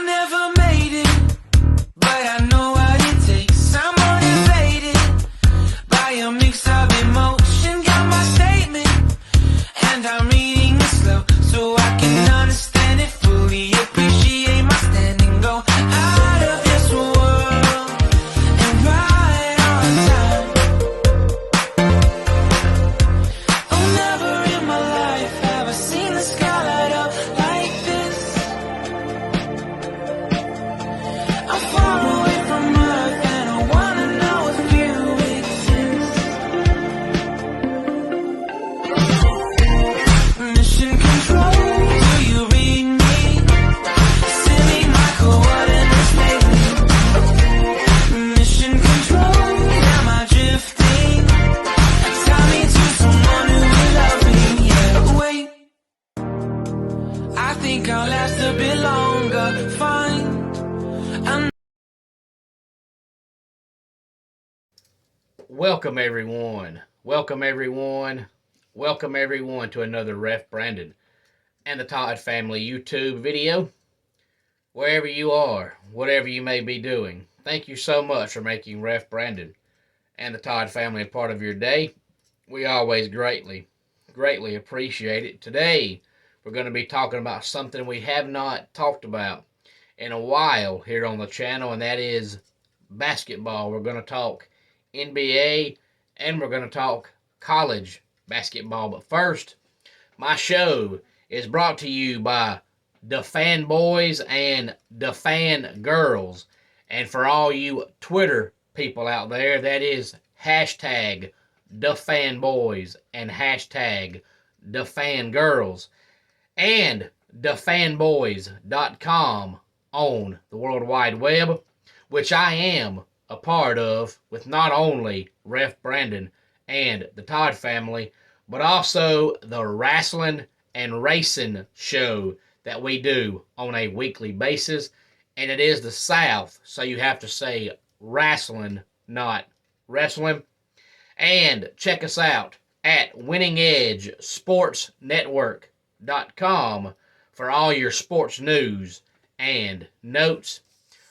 never made it, but I know what it takes. I'm motivated by a mix of emotion. Got my statement, and I'm reading it slow so I can understand it fully. Appreciate my standing, go out of this world and right on time. Oh, never in my life have I seen the sky light up like this. I'm far away from Earth and I wanna know if you exist. Mission control, do you read me? Send me my coordinates lately. Mission control, am I drifting? Tie me to someone who will love me, yeah. Wait, I think I'll last a bit longer. Fine. Welcome everyone. Welcome everyone. Welcome everyone to another Ref Brandon and the Todd Family YouTube video. Wherever you are, whatever you may be doing, thank you so much for making Ref Brandon and the Todd Family a part of your day. We always greatly appreciate it. Today, we're going to be talking about something we have not talked about in a while here on the channel, and that is basketball. We're going to talk NBA, and we're going to talk college basketball. But first, my show is brought to you by the fanboys and the fan girls. And for all you Twitter people out there, that is hashtag the fanboys and hashtag the fangirls. And thefanboys.com on the World Wide Web, which I am a part of with not only Ref Brandon and the Todd Family, but also the wrestling and racing show that we do on a weekly basis. And it is the South, so you have to say wrestling, not wrestling. And check us out at winningedgesportsnetwork.com for all your sports news and notes.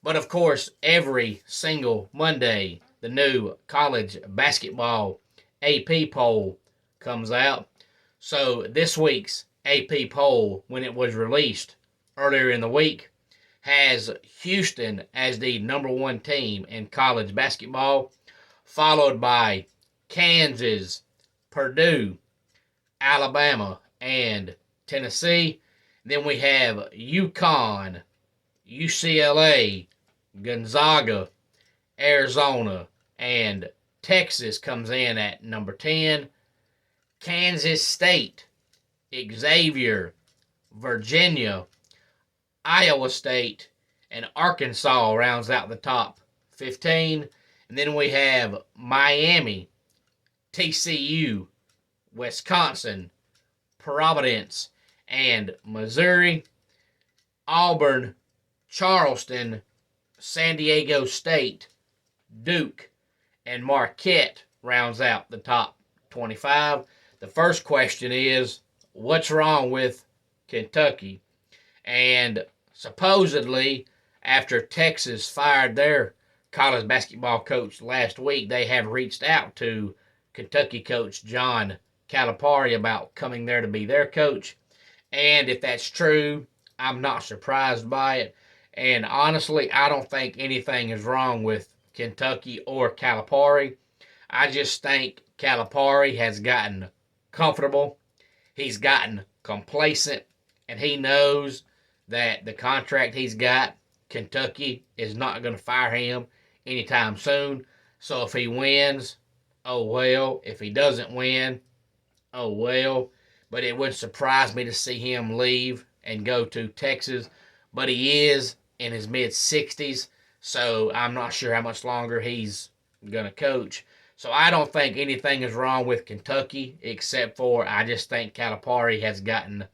But of course, every single Monday, the new college basketball AP poll comes out. So this week's AP poll, when it was released earlier in the week, has Houston as the #1 team in college basketball, followed by Kansas, Purdue, Alabama, and Tennessee. Then we have UConn, UCLA, Gonzaga, Arizona, and Texas comes in at number 10. Kansas State, Xavier, Virginia, Iowa State, and Arkansas rounds out the top 15. And then we have Miami, TCU, Wisconsin, Providence, and Missouri. Auburn, Charleston, San Diego State, Duke, and Marquette rounds out the top 25. The first question is, what's wrong with Kentucky? And supposedly, after Texas fired their college basketball coach last week, they have reached out to Kentucky coach John Calipari about coming there to be their coach. And if that's true, I'm not surprised by it. And honestly, I don't think anything is wrong with Kentucky or Calipari. I just think Calipari has gotten comfortable. He's gotten complacent. And he knows that the contract he's got, Kentucky is not going to fire him anytime soon. So if he wins, oh well. If he doesn't win, oh well. But it wouldn't surprise me to see him leave and go to Texas. But he is in his mid-60s, so I'm not sure how much longer he's going to coach. So I don't think anything is wrong with Kentucky, except for I just think Calipari has gotten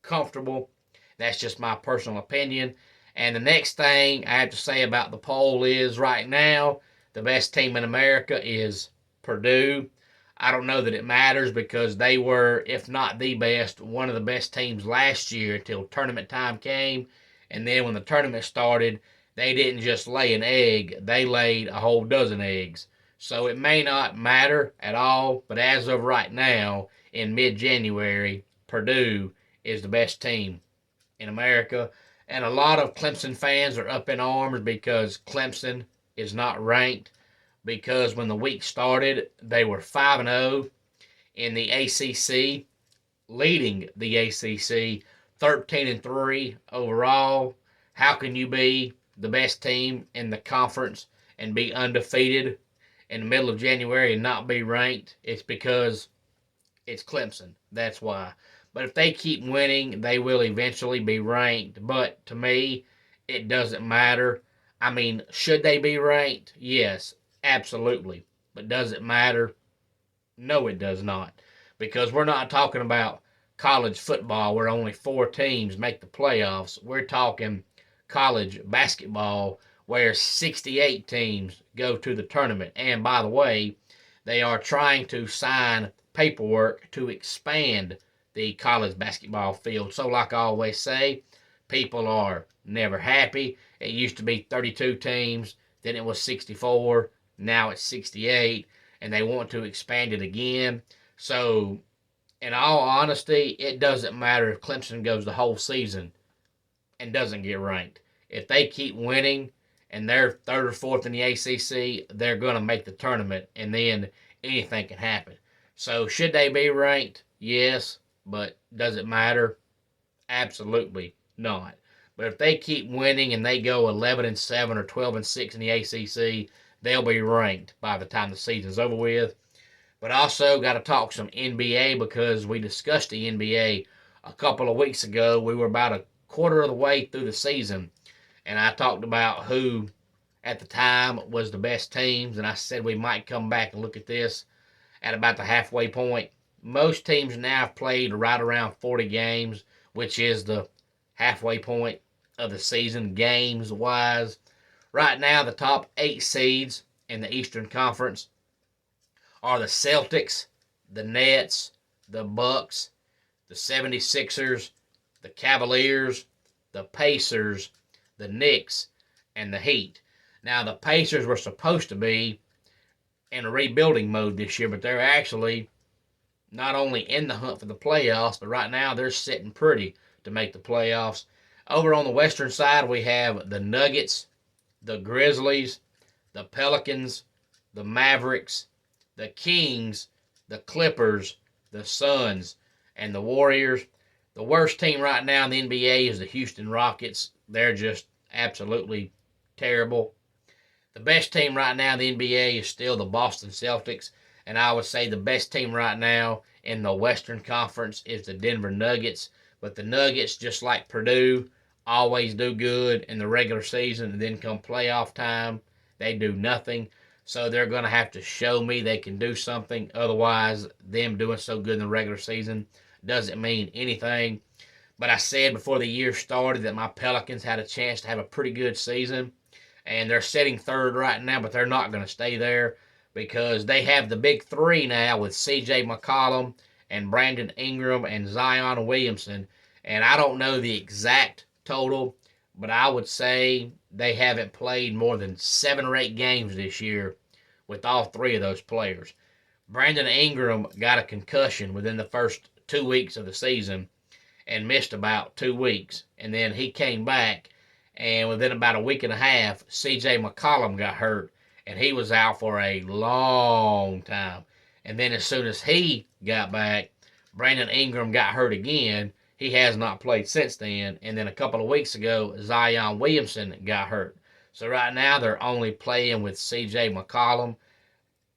comfortable. That's just my personal opinion. And the next thing I have to say about the poll is right now, the best team in America is Purdue. I don't know that it matters because they were, if not the best, one of the best teams last year until tournament time came. And then when the tournament started, they didn't just lay an egg, they laid a whole dozen eggs. So it may not matter at all, but as of right now, in mid January, Purdue is the best team in America. And a lot of Clemson fans are up in arms because Clemson is not ranked. Because when the week started, they were 5-0 in the ACC, leading the ACC 13-3 overall. How can you be the best team in the conference and be undefeated in the middle of January and not be ranked? It's because it's Clemson. That's why. But if they keep winning, they will eventually be ranked. But to me, it doesn't matter. I mean, should they be ranked? Yes, absolutely. But does it matter? No, it does not. Because we're not talking about college football where only 4 teams make the playoffs. We're talking college basketball where 68 teams go to the tournament. And by the way, they are trying to sign paperwork to expand the college basketball field. So, like I always say, people are never happy. It used to be 32 teams, then it was 64, now it's 68, and they want to expand it again. So, in all honesty, it doesn't matter if Clemson goes the whole season and doesn't get ranked. If they keep winning and they're third or fourth in the ACC, they're going to make the tournament, and then anything can happen. So, should they be ranked? Yes, but does it matter? Absolutely not. But if they keep winning and they go 11-7 or 12-6 in the ACC, they'll be ranked by the time the season's over with. But also got to talk some NBA because we discussed the NBA a couple of weeks ago. We were about a quarter of the way through the season, and I talked about who at the time was the best teams, and I said we might come back and look at this at about the halfway point. Most teams now have played right around 40 games, which is the halfway point of the season games-wise. Right now, the top 8 seeds in the Eastern Conference are the Celtics, the Nets, the Bucks, the 76ers, the Cavaliers, the Pacers, the Knicks, and the Heat. Now, the Pacers were supposed to be in a rebuilding mode this year, but they're actually not only in the hunt for the playoffs, but right now they're sitting pretty to make the playoffs. Over on the western side, we have the Nuggets, the Grizzlies, the Pelicans, the Mavericks, the Kings, the Clippers, the Suns, and the Warriors. The worst team right now in the NBA is the Houston Rockets. They're just absolutely terrible. The best team right now in the NBA is still the Boston Celtics, and I would say the best team right now in the Western Conference is the Denver Nuggets. But the Nuggets, just like Purdue, always do good in the regular season, and then come playoff time, they do nothing. So they're going to have to show me they can do something. Otherwise, them doing so good in the regular season doesn't mean anything. But I said before the year started that my Pelicans had a chance to have a pretty good season. And they're sitting third right now, but they're not going to stay there because they have the big 3 now with C.J. McCollum and Brandon Ingram and Zion Williamson. And I don't know the exact total, but I would say they haven't played more than 7 or 8 games this year with all 3 of those players. Brandon Ingram got a concussion within the first 2 weeks of the season and missed about 2 weeks. And then he came back, and within about a week and a half, C.J. McCollum got hurt, and he was out for a long time. And then as soon as he got back, Brandon Ingram got hurt again. He has not played since then. And then a couple of weeks ago, Zion Williamson got hurt. So right now, they're only playing with C.J. McCollum.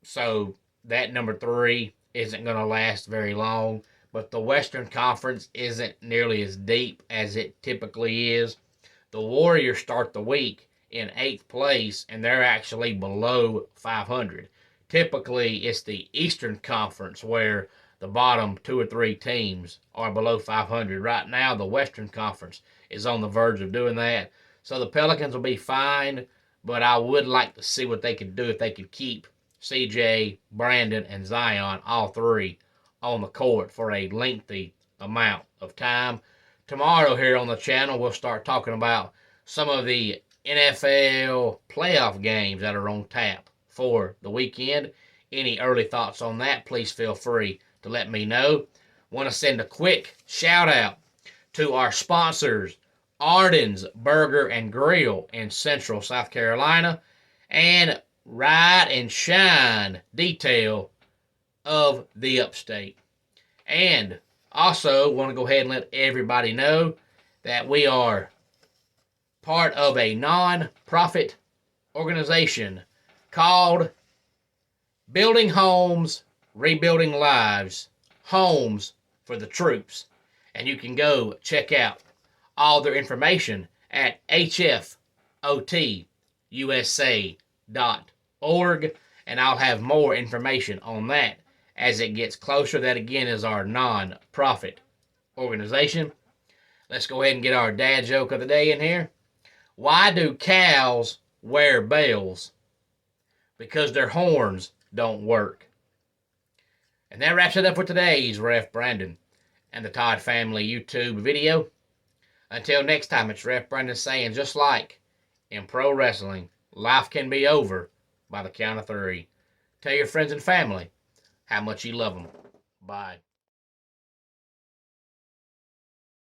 So that number 3 isn't going to last very long. But the Western Conference isn't nearly as deep as it typically is. The Warriors start the week in 8th place, and they're actually below 500. Typically, it's the Eastern Conference where the bottom 2 or 3 teams are below 500. Right now, the Western Conference is on the verge of doing that. So the Pelicans will be fine, but I would like to see what they could do if they could keep CJ, Brandon, and Zion, all 3, on the court for a lengthy amount of time. tomorrow here on the channel, we'll start talking about some of the NFL playoff games that are on tap for the weekend. Any early thoughts on that, please feel free to let me know. Want to send a quick shout out to our sponsors, Arden's Burger and Grill in Central South Carolina, and Ride and Shine Detail of the Upstate. And also want to go ahead and let everybody know that we are part of a non-profit organization called Building Homes, Rebuilding Lives, Homes for the Troops. And you can go check out all their information at hfotusa.org, and I'll have more information on that as it gets closer. That again is our non-profit organization. Let's go ahead and get our dad joke of the day in here. Why do cows wear bells? Because their horns don't work. And that wraps it up for today's Ref Brandon and the Todd Family YouTube video. Until next time, it's Ref Brandon saying, just like in pro wrestling, life can be over by the count of 3. Tell your friends and family how much you love them. Bye.